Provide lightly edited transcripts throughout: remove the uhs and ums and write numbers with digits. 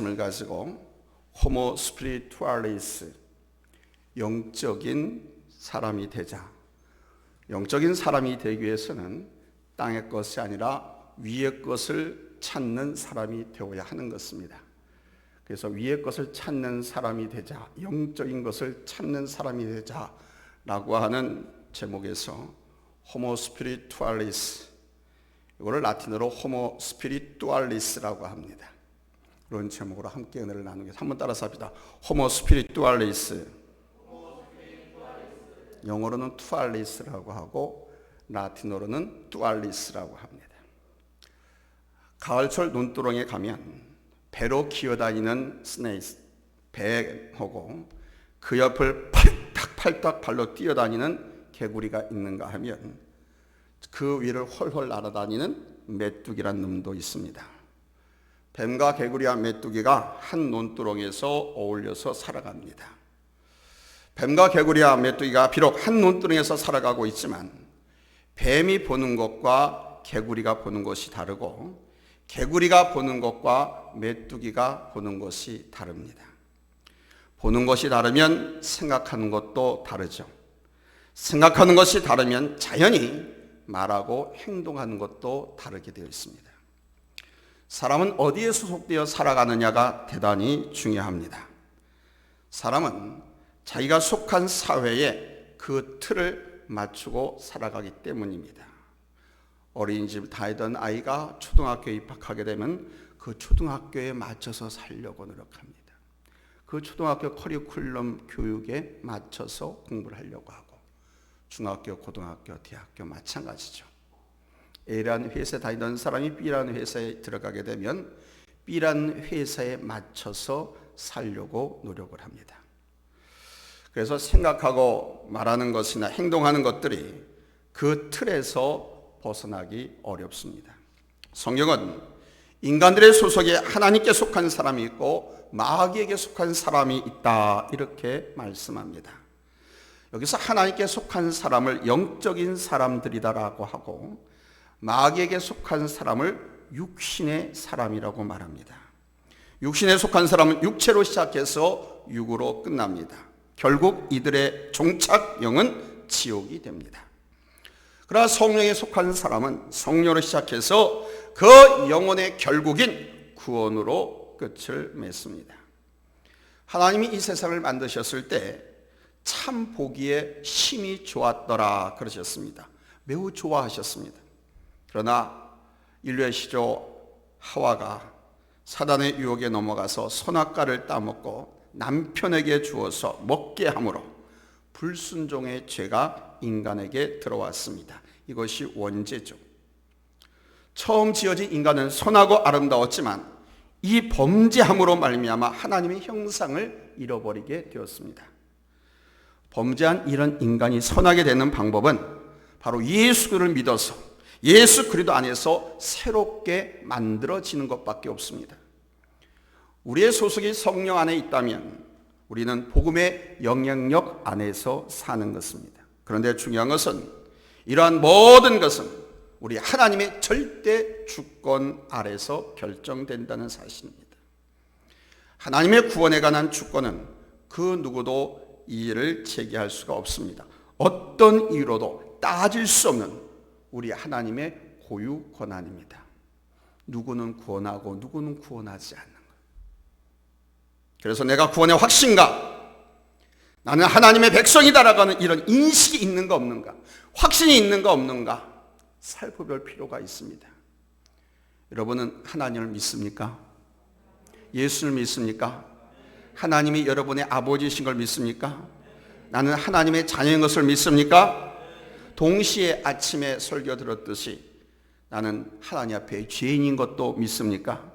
말씀을 가지고 호모 스피리투알리스, 영적인 사람이 되자. 영적인 사람이 되기 위해서는 땅의 것이 아니라 위의 것을 찾는 사람이 되어야 하는 것입니다. 그래서 위의 것을 찾는 사람이 되자, 영적인 것을 찾는 사람이 되자 라고 하는 제목에서 호모 스피리투알리스, 이거를 라틴어로 호모 스피리투알리스라고 합니다. 그런 제목으로 함께 은혜를 나누기 위해서 한번 따라서 합니다. 호모 스피리투알리스. 영어로는 투알리스라고 하고 라틴어로는 뚜알리스라고 합니다. 가을철 논두렁에 가면 배로 기어다니는 스네이스, 배하고 그 옆을 팔딱팔딱 발로 뛰어다니는 개구리가 있는가 하면 그 위를 헐헐 날아다니는 메뚜기란 놈도 있습니다. 뱀과 개구리와 메뚜기가 한 논두렁에서 어울려서 살아갑니다. 뱀과 개구리와 메뚜기가 비록 한 논두렁에서 살아가고 있지만 뱀이 보는 것과 개구리가 보는 것이 다르고 개구리가 보는 것과 메뚜기가 보는 것이 다릅니다. 보는 것이 다르면 생각하는 것도 다르죠. 생각하는 것이 다르면 자연히 말하고 행동하는 것도 다르게 되어 있습니다. 사람은 어디에 소속되어 살아가느냐가 대단히 중요합니다. 사람은 자기가 속한 사회에 그 틀을 맞추고 살아가기 때문입니다. 어린이집 다니던 아이가 초등학교에 입학하게 되면 그 초등학교에 맞춰서 살려고 노력합니다. 그 초등학교 커리큘럼 교육에 맞춰서 공부를 하려고 하고 중학교, 고등학교, 대학교 마찬가지죠. A라는 회사에 다니던 사람이 B라는 회사에 들어가게 되면 B라는 회사에 맞춰서 살려고 노력을 합니다. 그래서 생각하고 말하는 것이나 행동하는 것들이 그 틀에서 벗어나기 어렵습니다. 성경은 인간들의 소속에 하나님께 속한 사람이 있고 마귀에게 속한 사람이 있다 이렇게 말씀합니다. 여기서 하나님께 속한 사람을 영적인 사람들이다라고 하고 마귀에게 속한 사람을 육신의 사람이라고 말합니다. 육신에 속한 사람은 육체로 시작해서 육으로 끝납니다. 결국 이들의 종착역은 지옥이 됩니다. 그러나 성령에 속한 사람은 성령으로 시작해서 그 영혼의 결국인 구원으로 끝을 맺습니다. 하나님이 이 세상을 만드셨을 때 참 보기에 심히 좋았더라 그러셨습니다. 매우 좋아하셨습니다. 그러나 인류의 시조 하와가 사단의 유혹에 넘어가서 선악과를 따먹고 남편에게 주어서 먹게 함으로 불순종의 죄가 인간에게 들어왔습니다. 이것이 원죄죠. 처음 지어진 인간은 선하고 아름다웠지만 이 범죄함으로 말미암아 하나님의 형상을 잃어버리게 되었습니다. 범죄한 이런 인간이 선하게 되는 방법은 바로 예수를 믿어서 예수 그리스도 안에서 새롭게 만들어지는 것밖에 없습니다. 우리의 소속이 성령 안에 있다면 우리는 복음의 영향력 안에서 사는 것입니다. 그런데 중요한 것은 이러한 모든 것은 우리 하나님의 절대 주권 아래서 결정된다는 사실입니다. 하나님의 구원에 관한 주권은 그 누구도 이의를 제기할 수가 없습니다. 어떤 이유로도 따질 수 없는 우리 하나님의 고유 권한입니다. 누구는 구원하고 누구는 구원하지 않는 것. 그래서 내가 구원의 확신가, 나는 하나님의 백성이다라고 하는 이런 인식이 있는가 없는가, 확신이 있는가 없는가 살펴볼 필요가 있습니다. 여러분은 하나님을 믿습니까? 예수를 믿습니까? 하나님이 여러분의 아버지이신 걸 믿습니까? 나는 하나님의 자녀인 것을 믿습니까? 동시에 아침에 설교 들었듯이 나는 하나님 앞에 죄인인 것도 믿습니까?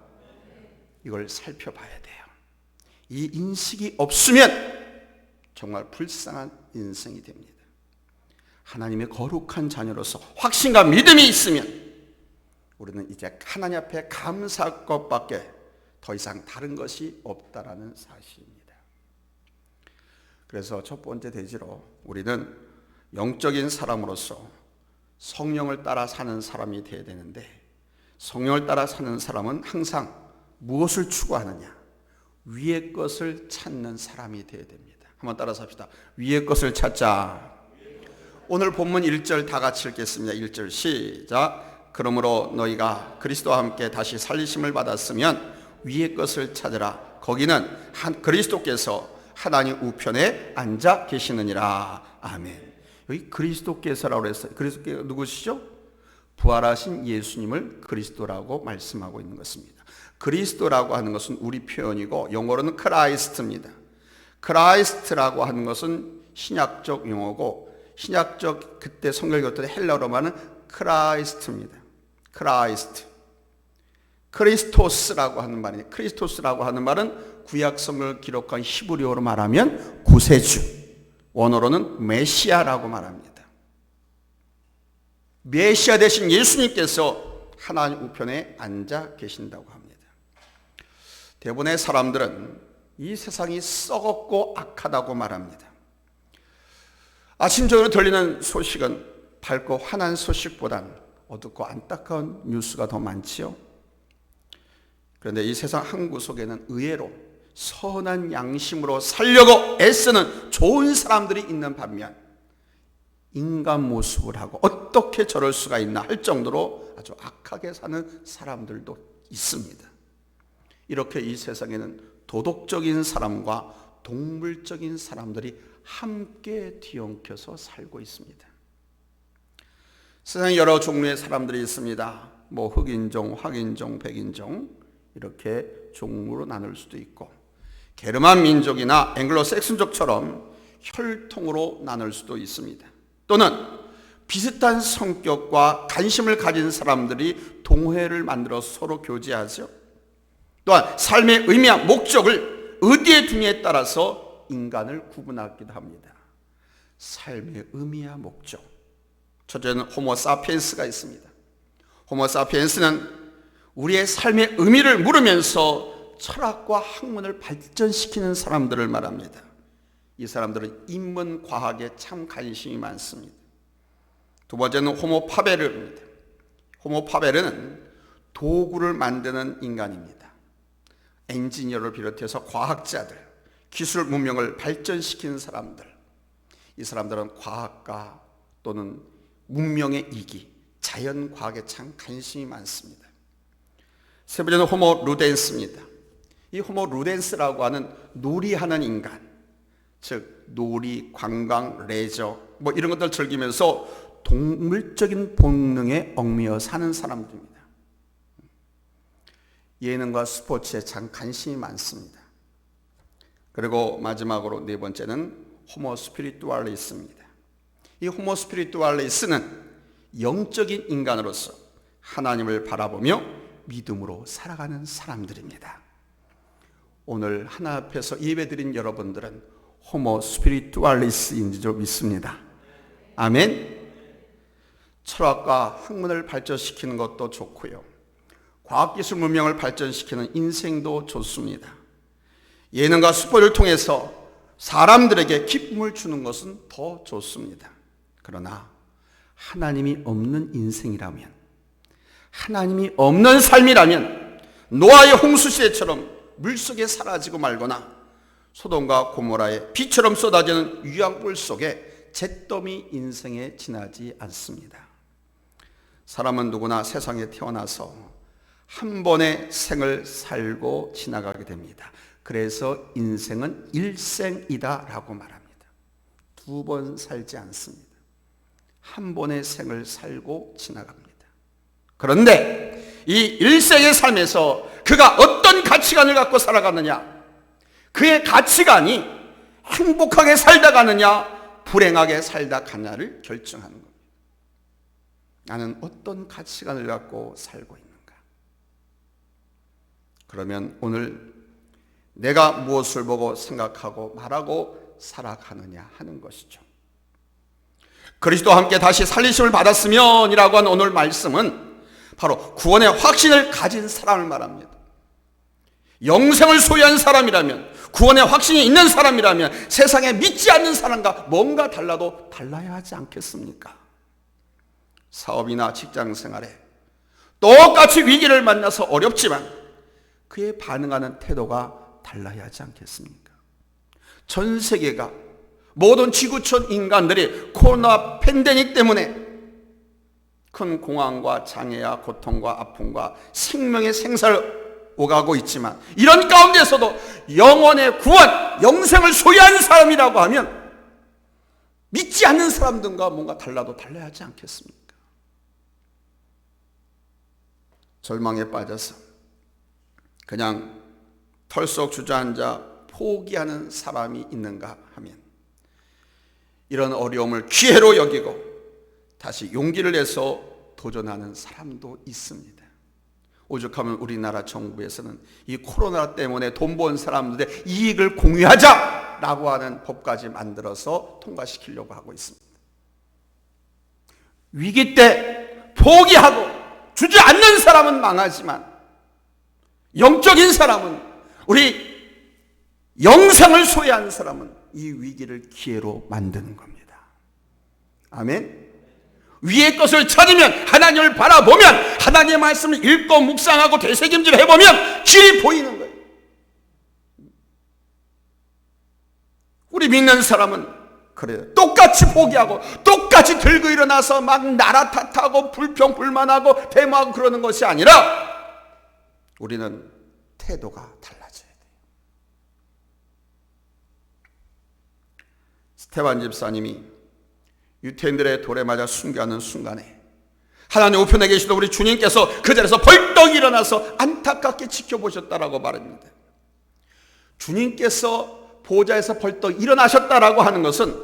이걸 살펴봐야 돼요. 이 인식이 없으면 정말 불쌍한 인생이 됩니다. 하나님의 거룩한 자녀로서 확신과 믿음이 있으면 우리는 이제 하나님 앞에 감사할 것밖에 더 이상 다른 것이 없다라는 사실입니다. 그래서 첫 번째 대지로 우리는 영적인 사람으로서 성령을 따라 사는 사람이 되어야 되는데 성령을 따라 사는 사람은 항상 무엇을 추구하느냐? 위의 것을 찾는 사람이 되어야 됩니다. 한번 따라서 합시다. 위의 것을 찾자. 오늘 본문 1절 다 같이 읽겠습니다. 1절 시작. 그러므로 너희가 그리스도와 함께 다시 살리심을 받았으면 위의 것을 찾으라. 거기는 그리스도께서 하나님 우편에 앉아 계시느니라. 아멘. 여기 그리스도께서라고 그랬어요. 그리스도께서 누구시죠? 부활하신 예수님을 그리스도라고 말씀하고 있는 것입니다. 그리스도라고 하는 것은 우리 표현이고 영어로는 크라이스트입니다. 크라이스트라고 하는 것은 신약적 용어고 신약적 그때 성경 읽을 헬라어로 말하는 크라이스트입니다. 크라이스트. 크리스토스라고 하는 말이에요. 크리스토스라고 하는 말은 구약 성경을 기록한 히브리어로 말하면 구세주. 원어로는 메시아라고 말합니다. 메시아 대신 예수님께서 하나님 우편에 앉아 계신다고 합니다. 대부분의 사람들은 이 세상이 썩었고 악하다고 말합니다. 아침 저녁으로 들리는 소식은 밝고 환한 소식보단 어둡고 안타까운 뉴스가 더 많지요. 그런데 이 세상 한 구석에는 의외로 선한 양심으로 살려고 애쓰는 좋은 사람들이 있는 반면 인간 모습을 하고 어떻게 저럴 수가 있나 할 정도로 아주 악하게 사는 사람들도 있습니다. 이렇게 이 세상에는 도덕적인 사람과 동물적인 사람들이 함께 뒤엉켜서 살고 있습니다. 세상에 여러 종류의 사람들이 있습니다. 흑인종, 황인종, 백인종 이렇게 종류로 나눌 수도 있고 게르만 민족이나 앵글로색슨족처럼 혈통으로 나눌 수도 있습니다. 또는 비슷한 성격과 관심을 가진 사람들이 동호회를 만들어서 서로 교제하죠. 또한 삶의 의미와 목적을 어디에 두냐에 따라서 인간을 구분하기도 합니다. 삶의 의미와 목적. 첫째는 호모사피엔스가 있습니다. 호모사피엔스는 우리의 삶의 의미를 물으면서 철학과 학문을 발전시키는 사람들을 말합니다. 이 사람들은 인문 과학에 참 관심이 많습니다. 두 번째는 호모파베르입니다. 호모파베르는 도구를 만드는 인간입니다. 엔지니어를 비롯해서 과학자들, 기술 문명을 발전시키는 사람들, 이 사람들은 과학과 또는 문명의 이기, 자연과학에 참 관심이 많습니다. 세 번째는 호모 루덴스입니다. 이 호모 루덴스라고 하는 놀이하는 인간, 즉 놀이, 관광, 레저 이런 것들을 즐기면서 동물적인 본능에 얽매여 사는 사람들입니다. 예능과 스포츠에 참 관심이 많습니다. 그리고 마지막으로 네 번째는 호모 스피리투알리스입니다. 이 호모 스피리투알리스는 영적인 인간으로서 하나님을 바라보며 믿음으로 살아가는 사람들입니다. 오늘 하나 앞에서 예배드린 여러분들은 호모 스피리투알리스인 줄 믿습니다. 아멘. 철학과 학문을 발전시키는 것도 좋고요. 과학기술 문명을 발전시키는 인생도 좋습니다. 예능과 스포를 통해서 사람들에게 기쁨을 주는 것은 더 좋습니다. 그러나 하나님이 없는 인생이라면, 하나님이 없는 삶이라면 노아의 홍수시대처럼 물속에 사라지고 말거나 소돔과 고모라의 비처럼 쏟아지는 유황불 속에 잿더미 인생에 지나지 않습니다. 사람은 누구나 세상에 태어나서 한 번의 생을 살고 지나가게 됩니다. 그래서 인생은 일생이다라고 말합니다. 두 번 살지 않습니다. 한 번의 생을 살고 지나갑니다. 그런데 이 일생의 삶에서 그가 어떤 가치관을 갖고 살아가느냐, 그의 가치관이 행복하게 살다 가느냐 불행하게 살다 가느냐를 결정하는 겁니다. 나는 어떤 가치관을 갖고 살고 있는가? 그러면 오늘 내가 무엇을 보고 생각하고 말하고 살아가느냐 하는 것이죠. 그리스도와 함께 다시 살리심을 받았으면 이라고 한 오늘 말씀은 바로 구원의 확신을 가진 사람을 말합니다. 영생을 소유한 사람이라면, 구원의 확신이 있는 사람이라면 세상에 믿지 않는 사람과 뭔가 달라도 달라야 하지 않겠습니까? 사업이나 직장 생활에 똑같이 위기를 만나서 어렵지만 그에 반응하는 태도가 달라야 하지 않겠습니까? 전 세계가 모든 지구촌 인간들이 코로나 팬데믹 때문에 큰 공황과 장애와 고통과 아픔과 생명의 생사를 오가고 있지만, 이런 가운데서도 영혼의 구원, 영생을 소유한 사람이라고 하면 믿지 않는 사람들과 뭔가 달라도 달라야 하지 않겠습니까? 절망에 빠져서 그냥 털썩 주저앉아 포기하는 사람이 있는가 하면, 이런 어려움을 기회로 여기고 다시 용기를 내서 도전하는 사람도 있습니다. 오죽하면 우리나라 정부에서는 이 코로나 때문에 돈 번 사람들의 이익을 공유하자라고 하는 법까지 만들어서 통과시키려고 하고 있습니다. 위기 때 포기하고 주저앉는 사람은 망하지만, 영적인 사람은, 우리 영생을 소유한 사람은 이 위기를 기회로 만드는 겁니다. 아멘. 위의 것을 찾으면, 하나님을 바라보면, 하나님의 말씀을 읽고 묵상하고 되새김질 해보면 길이 보이는 거예요. 우리 믿는 사람은 그래요. 똑같이 포기하고 똑같이 들고 일어나서 막 나라 탓하고 불평불만하고 대모하고 그러는 것이 아니라, 우리는 태도가 달라져야 돼요. 스테반 집사님이 유태인들의 돌에 맞아 순교하는 순간에 하나님 우편에 계시던 우리 주님께서 그 자리에서 벌떡 일어나서 안타깝게 지켜보셨다라고 말합니다. 주님께서 보좌에서 벌떡 일어나셨다라고 하는 것은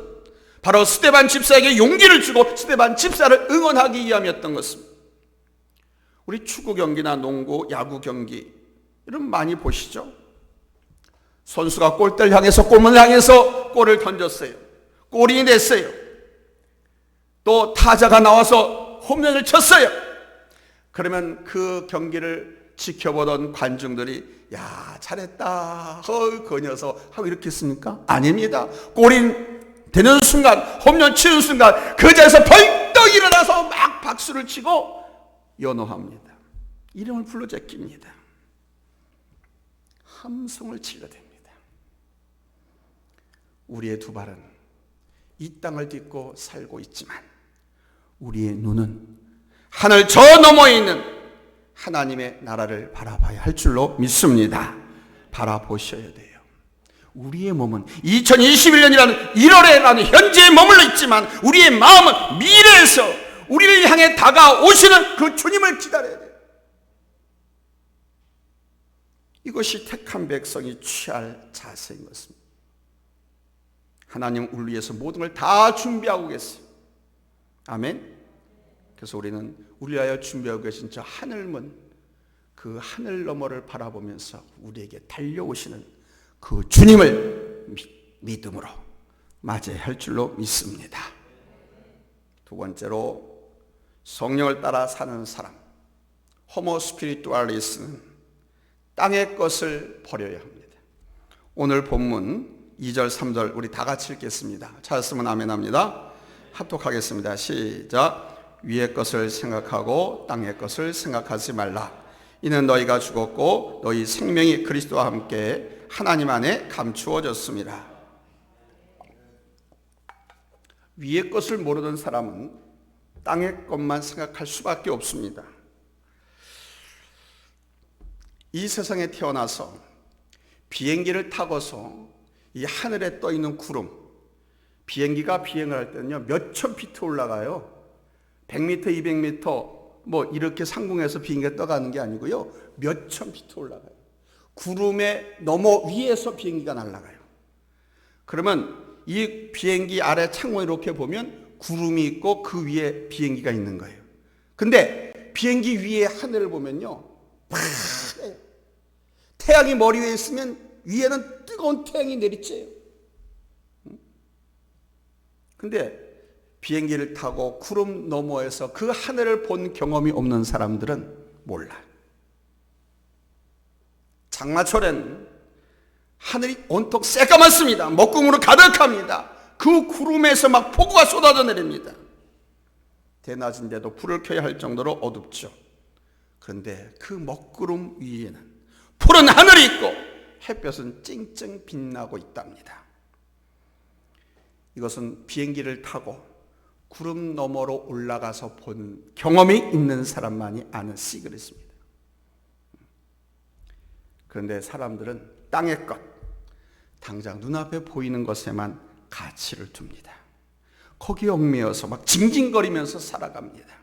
바로 스데반 집사에게 용기를 주고 스데반 집사를 응원하기 위함이었던 것입니다. 우리 축구 경기나 농구, 야구 경기 이런 많이 보시죠? 선수가 골대를 향해서, 골문을 향해서 골을 던졌어요. 골이 냈어요. 또 타자가 나와서 홈런을 쳤어요. 그러면 그 경기를 지켜보던 관중들이 야 잘했다 그 녀석 하고 이렇게 했습니까? 아닙니다. 골이 되는 순간, 홈런 치는 순간 그 자리에서 벌떡 일어나서 막 박수를 치고 연호합니다. 이름을 불러 제낍니다. 함성을 질러댑니다. 우리의 두 발은 이 땅을 딛고 살고 있지만 우리의 눈은 하늘 저 너머에 있는 하나님의 나라를 바라봐야 할 줄로 믿습니다. 바라보셔야 돼요. 우리의 몸은 2021년이라는 1월에라는 현재에 머물러 있지만 우리의 마음은 미래에서 우리를 향해 다가오시는 그 주님을 기다려야 돼요. 이것이 택한 백성이 취할 자세인 것입니다. 하나님 우리 위해서 모든 걸 다 준비하고 계세요. 아멘. 그래서 우리는 우리 위하여 준비하고 계신 저 하늘문, 그 하늘 너머를 바라보면서 우리에게 달려오시는 그 주님을 믿음으로 맞이해야 할 줄로 믿습니다. 두 번째로, 성령을 따라 사는 사람, 호모 스피리투알리스는 땅의 것을 버려야 합니다. 오늘 본문 2절 3절 우리 다 같이 읽겠습니다. 찾았으면 아멘합니다. 합독하겠습니다. 시작. 위의 것을 생각하고 땅의 것을 생각하지 말라. 이는 너희가 죽었고 너희 생명이 그리스도와 함께 하나님 안에 감추어졌습니다. 위의 것을 모르는 사람은 땅의 것만 생각할 수밖에 없습니다. 이 세상에 태어나서 비행기를 타고서 이 하늘에 떠 있는 구름, 비행기가 비행을 할 때는요 몇천 피트 올라가요. 100m, 200m 뭐 이렇게 상공에서 비행기가 떠가는 게 아니고요 몇천 피트 올라가요. 구름에 넘어 위에서 비행기가 날아가요. 그러면 이 비행기 아래 창문을 이렇게 보면 구름이 있고 그 위에 비행기가 있는 거예요. 근데 비행기 위에 하늘을 보면요 파래요. 태양이 머리 위에 있으면 위에는 뜨거운 태양이 내리쬐요. 근데 비행기를 타고 구름 너머에서 그 하늘을 본 경험이 없는 사람들은 몰라요. 장마철엔 하늘이 온통 새까맣습니다. 먹구름으로 가득합니다. 그 구름에서 막 폭우가 쏟아져 내립니다. 대낮인데도 불을 켜야 할 정도로 어둡죠. 그런데 그 먹구름 위에는 푸른 하늘이 있고 햇볕은 찡찡 빛나고 있답니다. 이것은 비행기를 타고 구름 너머로 올라가서 본 경험이 있는 사람만이 아는 시그릿입니다. 그런데 사람들은 땅의 것, 당장 눈앞에 보이는 것에만 가치를 둡니다. 거기에 얽매여서 막 징징거리면서 살아갑니다.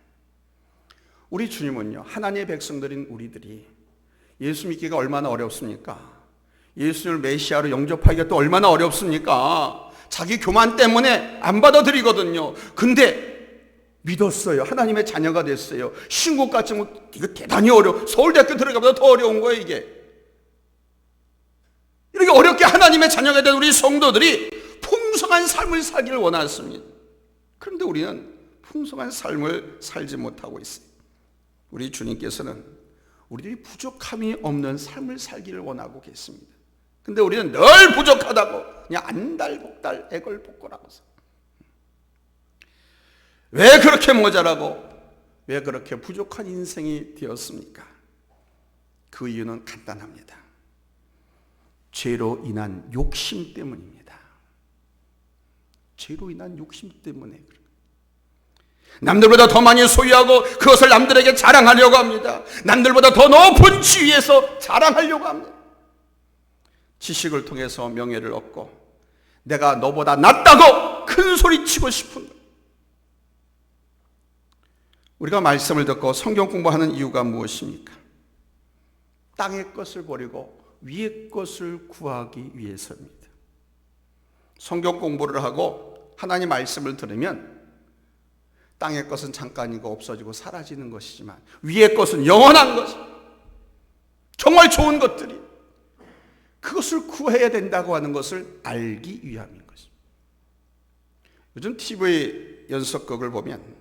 우리 주님은요, 하나님의 백성들인 우리들이 예수 믿기가 얼마나 어렵습니까? 예수를 메시아로 영접하기가 또 얼마나 어렵습니까? 자기 교만 때문에 안 받아들이거든요. 근데 믿었어요. 하나님의 자녀가 됐어요. 신국같이 뭐 이거 대단히 어려워. 서울대학교 들어가보다 더 어려운 거예요, 이게. 이렇게 어렵게 하나님의 자녀가 된 우리 성도들이 풍성한 삶을 살기를 원했습니다. 그런데 우리는 풍성한 삶을 살지 못하고 있어요. 우리 주님께서는 우리들이 부족함이 없는 삶을 살기를 원하고 계십니다. 근데 우리는 늘 부족하다고 그냥 안달복달 애걸복걸하고 서 왜 그렇게 모자라고 왜 그렇게 부족한 인생이 되었습니까? 그 이유는 간단합니다. 죄로 인한 욕심 때문입니다. 죄로 인한 욕심 때문에 남들보다 더 많이 소유하고 그것을 남들에게 자랑하려고 합니다. 남들보다 더 높은 지위에서 자랑하려고 합니다. 지식을 통해서 명예를 얻고 내가 너보다 낫다고 큰 소리치고 싶은 거예요. 우리가 말씀을 듣고 성경 공부하는 이유가 무엇입니까? 땅의 것을 버리고 위의 것을 구하기 위해서입니다. 성경 공부를 하고 하나님 말씀을 들으면 땅의 것은 잠깐이고 없어지고 사라지는 것이지만 위의 것은 영원한 것, 정말 좋은 것들이 그것을 구해야 된다고 하는 것을 알기 위함인 것입니다. 요즘 TV 연속극을 보면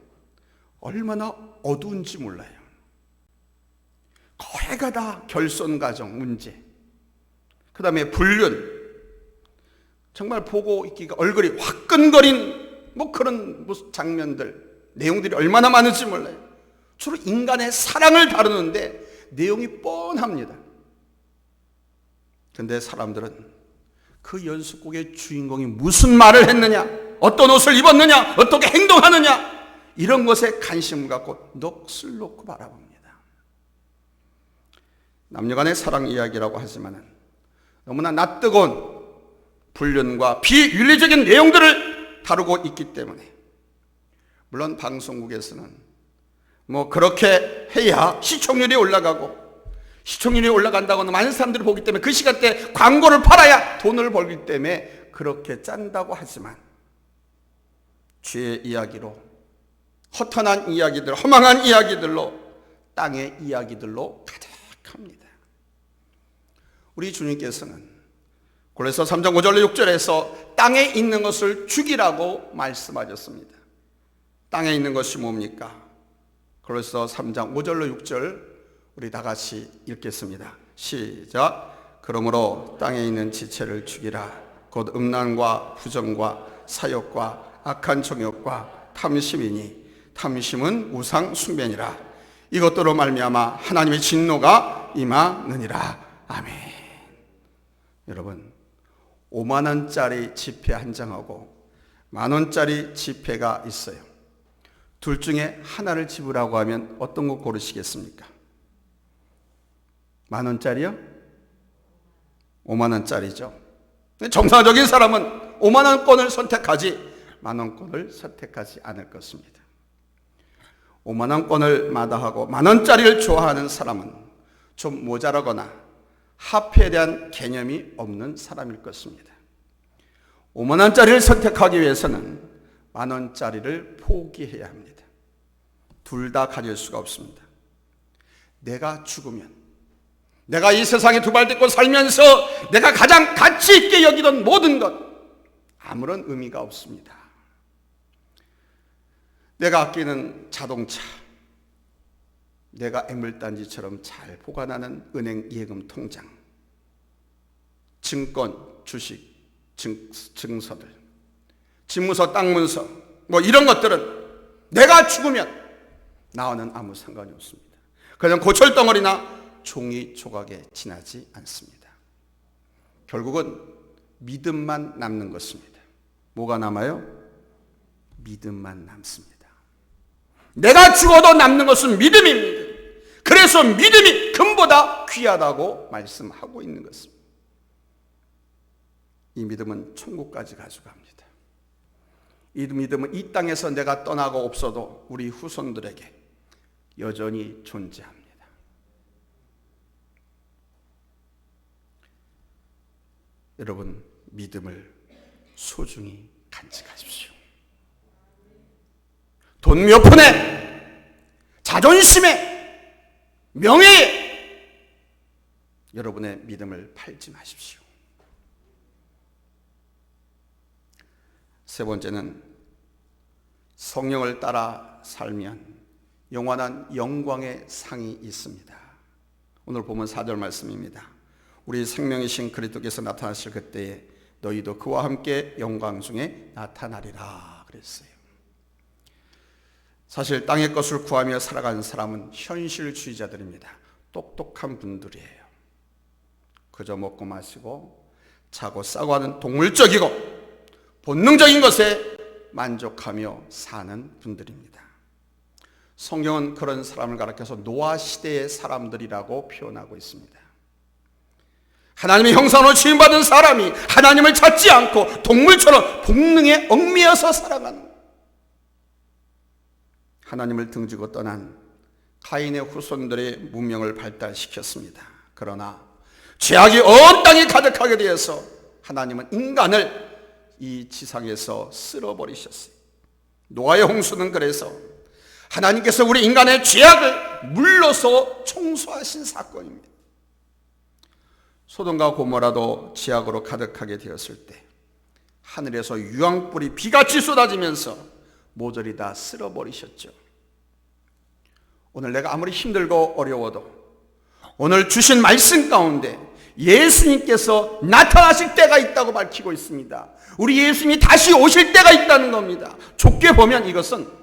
얼마나 어두운지 몰라요. 거래가 다 결손가정 문제, 그 다음에 불륜, 정말 보고 있기가 얼굴이 화끈거린 뭐 그런 장면들, 내용들이 얼마나 많은지 몰라요. 주로 인간의 사랑을 다루는데 내용이 뻔합니다. 그런데 사람들은 그 연속곡의 주인공이 무슨 말을 했느냐, 어떤 옷을 입었느냐, 어떻게 행동하느냐, 이런 것에 관심을 갖고 넋을 놓고 바라봅니다. 남녀간의 사랑 이야기라고 하지만 너무나 낯뜨거운 불륜과 비윤리적인 내용들을 다루고 있기 때문에, 물론 방송국에서는 뭐 그렇게 해야 시청률이 올라가고, 시청률이 올라간다고는 많은 사람들이 보기 때문에 그 시간대에 광고를 팔아야 돈을 벌기 때문에 그렇게 짠다고 하지만, 죄의 이야기로, 허탄한 이야기들, 허망한 이야기들로, 땅의 이야기들로 가득합니다. 우리 주님께서는 고린도서 3장 5절로 6절에서 땅에 있는 것을 죽이라고 말씀하셨습니다. 땅에 있는 것이 뭡니까? 고린도서 3장 5절로 6절 우리 다 같이 읽겠습니다. 시작. 그러므로 땅에 있는 지체를 죽이라. 곧 음란과 부정과 사욕과 악한 정욕과 탐심이니 탐심은 우상 숭배니라. 이것들로 말미암아 하나님의 진노가 임하느니라. 아멘. 여러분, 5만 원짜리 지폐 한 장하고 만 원짜리 지폐가 있어요. 둘 중에 하나를 지불하고 하면 어떤 거 고르시겠습니까? 만 원짜리요? 5만 원짜리죠. 정상적인 사람은 5만 원권을 선택하지 만 원권을 선택하지 않을 것입니다. 5만 원권을 마다하고 만 원짜리를 좋아하는 사람은 좀 모자라거나 화폐에 대한 개념이 없는 사람일 것입니다. 5만 원짜리를 선택하기 위해서는 만 원짜리를 포기해야 합니다. 둘 다 가질 수가 없습니다. 내가 죽으면, 내가 이 세상에 두발딛고 살면서 내가 가장 가치 있게 여기던 모든 것, 아무런 의미가 없습니다. 내가 아끼는 자동차, 내가 애물단지처럼 잘 보관하는 은행 예금 통장, 증권, 주식, 증서들, 집무서, 땅문서, 뭐 이런 것들은 내가 죽으면 나와는 아무 상관이 없습니다. 그냥 고철덩어리나 종이 조각에 지나지 않습니다. 결국은 믿음만 남는 것입니다. 뭐가 남아요? 믿음만 남습니다. 내가 죽어도 남는 것은 믿음입니다. 그래서 믿음이 금보다 귀하다고 말씀하고 있는 것입니다. 이 믿음은 천국까지 가져갑니다. 이 믿음은 이 땅에서 내가 떠나고 없어도 우리 후손들에게 여전히 존재합니다. 여러분, 믿음을 소중히 간직하십시오. 돈 몇 푼에, 자존심에, 명예에 여러분의 믿음을 팔지 마십시오. 세 번째는 성령을 따라 살면 영원한 영광의 상이 있습니다. 오늘 보면 4절 말씀입니다. 우리 생명이신 그리스도께서 나타나실 그때에 너희도 그와 함께 영광 중에 나타나리라 그랬어요. 사실 땅의 것을 구하며 살아가는 사람은 현실주의자들입니다. 똑똑한 분들이에요. 그저 먹고 마시고 자고 싸고 하는 동물적이고 본능적인 것에 만족하며 사는 분들입니다. 성경은 그런 사람을 가리켜서 노아 시대의 사람들이라고 표현하고 있습니다. 하나님의 형상으로 지음받은 사람이 하나님을 찾지 않고 동물처럼 본능에 얽매여서 살아가는, 하나님을 등지고 떠난 가인의 후손들의 문명을 발달시켰습니다. 그러나 죄악이 온 땅에 가득하게 되어서 하나님은 인간을 이 지상에서 쓸어버리셨어요. 노아의 홍수는 그래서 하나님께서 우리 인간의 죄악을 물러서 청소하신 사건입니다. 소돔과 고모라도 죄악으로 가득하게 되었을 때 하늘에서 유황불이 비같이 쏟아지면서 모조리 다 쓸어버리셨죠. 오늘 내가 아무리 힘들고 어려워도 오늘 주신 말씀 가운데 예수님께서 나타나실 때가 있다고 밝히고 있습니다. 우리 예수님이 다시 오실 때가 있다는 겁니다. 좁게 보면 이것은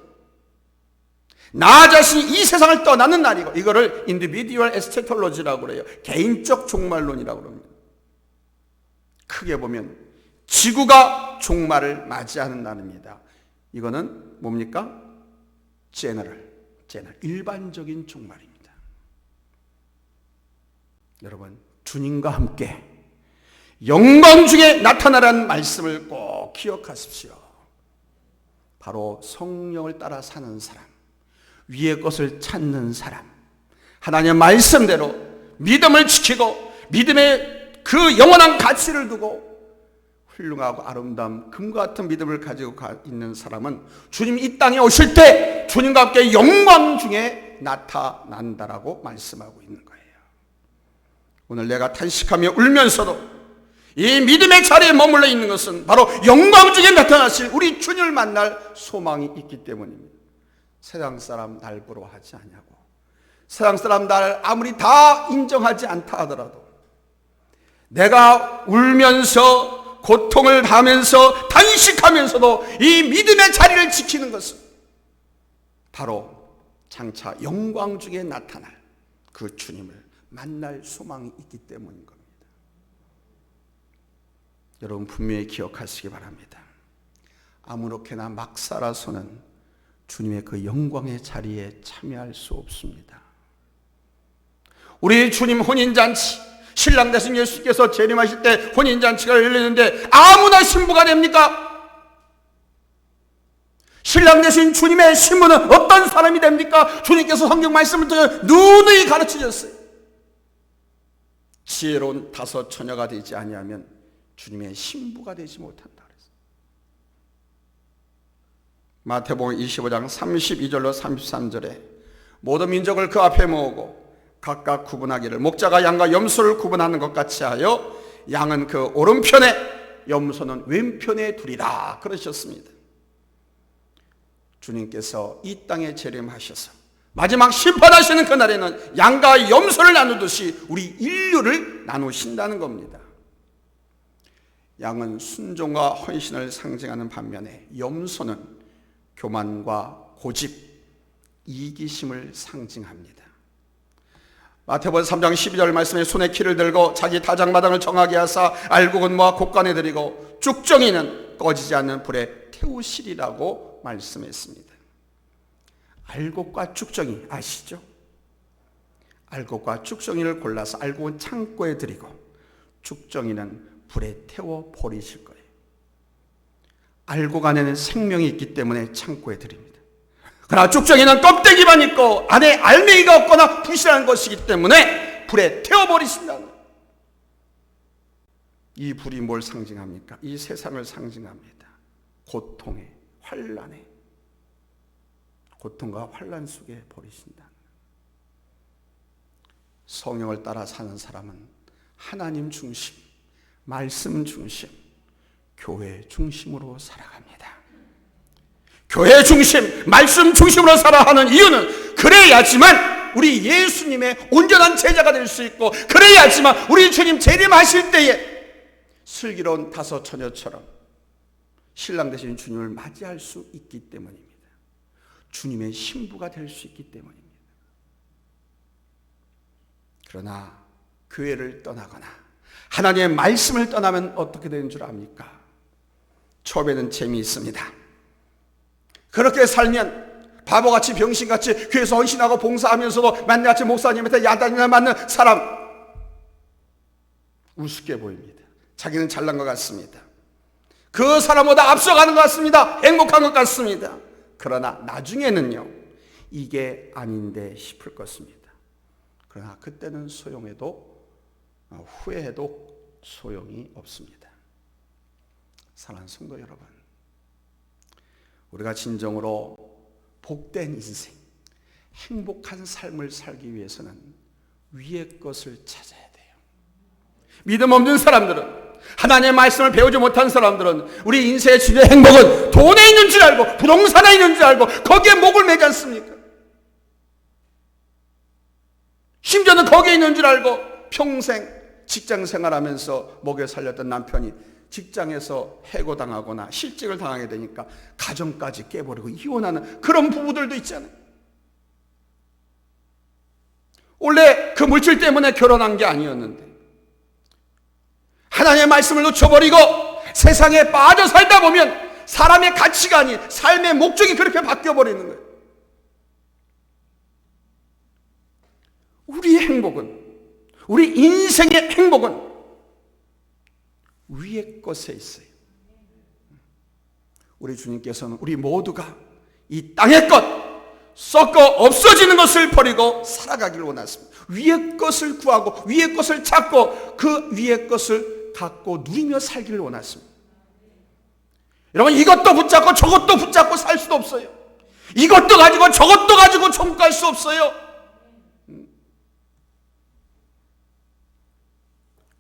나 자신이 이 세상을 떠나는 날이고, 이거를 individual eschatology라고 그래요. 개인적 종말론이라고 합니다. 크게 보면 지구가 종말을 맞이하는 날입니다. 이거는 뭡니까? 제너럴, 일반적인 종말입니다. 여러분, 주님과 함께 영광 중에 나타나라는 말씀을 꼭 기억하십시오. 바로 성령을 따라 사는 사람, 위의 것을 찾는 사람, 하나님의 말씀대로 믿음을 지키고 믿음의 그 영원한 가치를 두고 훌륭하고 아름다운 금과 같은 믿음을 가지고 있는 사람은 주님 이 땅에 오실 때 주님과 함께 영광 중에 나타난다라고 말씀하고 있는 거예요. 오늘 내가 탄식하며 울면서도 이 믿음의 자리에 머물러 있는 것은 바로 영광 중에 나타나실 우리 주님을 만날 소망이 있기 때문입니다. 세상 사람 날 부러워하지 않냐고, 세상 사람 날 아무리 다 인정하지 않다 하더라도 내가 울면서 고통을 하면서 단식하면서도 이 믿음의 자리를 지키는 것은 바로 장차 영광 중에 나타날 그 주님을 만날 소망이 있기 때문인 겁니다. 여러분 분명히 기억하시기 바랍니다. 아무렇게나 막 살아서는 주님의 그 영광의 자리에 참여할 수 없습니다. 우리 주님 혼인잔치, 신랑 되신 예수께서 재림하실 때 혼인잔치가 열리는데 아무나 신부가 됩니까? 신랑 되신 주님의 신부는 어떤 사람이 됩니까? 주님께서 성경 말씀을 통해 누누이 가르쳐 주셨어요. 지혜로운 다섯 처녀가 되지 아니하면 주님의 신부가 되지 못한다 그랬어요. 마태복음 25장 32절로 33절에 모든 민족을 그 앞에 모으고 각각 구분하기를 목자가 양과 염소를 구분하는 것 같이 하여 양은 그 오른편에 염소는 왼편에 두리라 그러셨습니다. 주님께서 이 땅에 재림하셔서 마지막 심판하시는 그날에는 양과 염소를 나누듯이 우리 인류를 나누신다는 겁니다. 양은 순종과 헌신을 상징하는 반면에 염소는 교만과 고집, 이기심을 상징합니다. 마태복음 3장 12절 말씀에 손에 키를 들고 자기 다장마당을 정하게 하사 알곡은 모아 곡간에 들이고 쭉정이는 꺼지지 않는 불에 태우시리라고 말씀했습니다. 알곡과 쭉정이 아시죠? 알곡과 쭉정이를 골라서 알곡은 창고에 들이고 쭉정이는 불에 태워 버리실 거예요. 알곡 안에는 생명이 있기 때문에 창고에 들입니다. 그러나 쭉정이는 껍데기만 있고 안에 알맹이가 없거나 부실한 것이기 때문에 불에 태워버리신다는 거예요. 이 불이 뭘 상징합니까? 이 세상을 상징합니다. 고통에, 환난에, 고통과 환난 속에 버리신다. 성령을 따라 사는 사람은 하나님 중심, 말씀 중심, 교회 중심으로 살아갑니다. 교회 중심, 말씀 중심으로 살아가는 이유는 그래야지만 우리 예수님의 온전한 제자가 될 수 있고, 그래야지만 우리 주님 재림하실 때에 슬기로운 다섯 처녀처럼 신랑 되신 주님을 맞이할 수 있기 때문입니다. 주님의 신부가 될 수 있기 때문입니다. 그러나 교회를 떠나거나 하나님의 말씀을 떠나면 어떻게 되는 줄 압니까? 처음에는 재미있습니다. 그렇게 살면 바보같이 병신같이 교회에서 헌신하고 봉사하면서도 만나같이 목사님한테 야단이나 맞는 사람 우습게 보입니다. 자기는 잘난 것 같습니다. 그 사람보다 앞서가는 것 같습니다. 행복한 것 같습니다. 그러나 나중에는요, 이게 아닌데 싶을 것입니다. 그러나 그때는 소용해도 후회해도 소용이 없습니다. 사랑하는 성도 여러분, 우리가 진정으로 복된 인생, 행복한 삶을 살기 위해서는 위의 것을 찾아야 돼요. 믿음 없는 사람들은, 하나님의 말씀을 배우지 못한 사람들은 우리 인생의 진짜 행복은 돈에 있는 줄 알고 부동산에 있는 줄 알고 거기에 목을 매지 않습니까? 심지어는 거기에 있는 줄 알고 평생 직장 생활하면서 먹여 살렸던 남편이 직장에서 해고당하거나 실직을 당하게 되니까 가정까지 깨버리고 이혼하는 그런 부부들도 있잖아요. 원래 그 물질 때문에 결혼한 게 아니었는데 하나님의 말씀을 놓쳐버리고 세상에 빠져 살다 보면 사람의 가치관이, 삶의 목적이 그렇게 바뀌어버리는 거예요. 우리의 행복은, 우리 인생의 행복은 위의 것에 있어요. 우리 주님께서는 우리 모두가 이 땅의 것, 썩고 없어지는 것을 버리고 살아가기를 원하십니다. 위의 것을 구하고 위의 것을 찾고 그 위의 것을 갖고 누리며 살기를 원하십니다. 여러분, 이것도 붙잡고 저것도 붙잡고 살 수도 없어요. 이것도 가지고 저것도 가지고 천국 갈 수 없어요.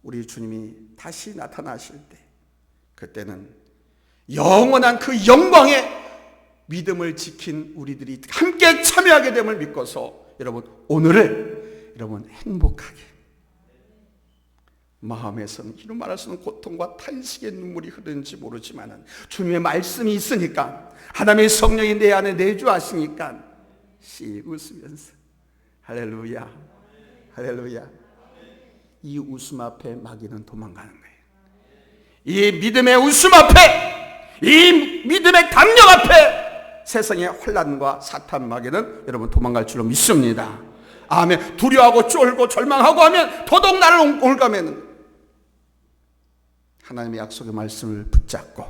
우리 주님이 다시 나타나실 때, 그때는 영원한 그 영광에 믿음을 지킨 우리들이 함께 참여하게 됨을 믿고서 여러분, 오늘을 여러분 행복하게, 마음에서는 이루 말할 수 없는 고통과 탄식의 눈물이 흐르는지 모르지만 주님의 말씀이 있으니까, 하나님의 성령이 내 안에 내주하시니까 씩 웃으면서 할렐루야, 할렐루야. 이 웃음 앞에 마귀는 도망가는 거예요. 이 믿음의 웃음 앞에, 이 믿음의 담력 앞에 세상의 환난과 사탄 마귀는 여러분 도망갈 줄로 믿습니다. 아멘. 두려워하고 쫄고 절망하고 하면 더더욱 나를 올가매는, 하나님의 약속의 말씀을 붙잡고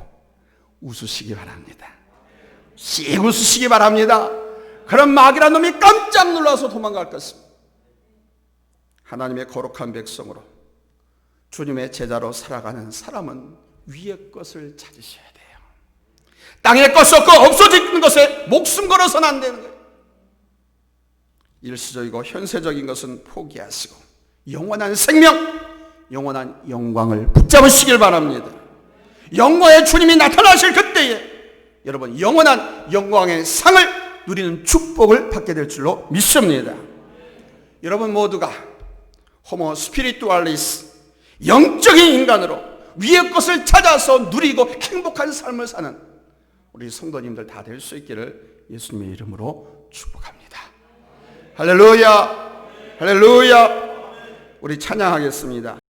웃으시기 바랍니다. 씩 웃으시기 바랍니다. 그런 마귀란 놈이 깜짝 놀라서 도망갈 것입니다. 하나님의 거룩한 백성으로 주님의 제자로 살아가는 사람은 위의 것을 찾으셔야 돼요. 땅의 것 썩고 없어지는 것에 목숨 걸어서는 안 되는 거예요. 일시적이고 현세적인 것은 포기하시고 영원한 생명, 영원한 영광을 붙잡으시길 바랍니다. 영광의 주님이 나타나실 그때에 여러분 영원한 영광의 상을 누리는 축복을 받게 될 줄로 믿습니다. 여러분 모두가 호모 스피리투알리스, 영적인 인간으로 위의 것을 찾아서 누리고 행복한 삶을 사는 우리 성도님들 다 될 수 있기를 예수님의 이름으로 축복합니다. 할렐루야. 할렐루야. 우리 찬양하겠습니다.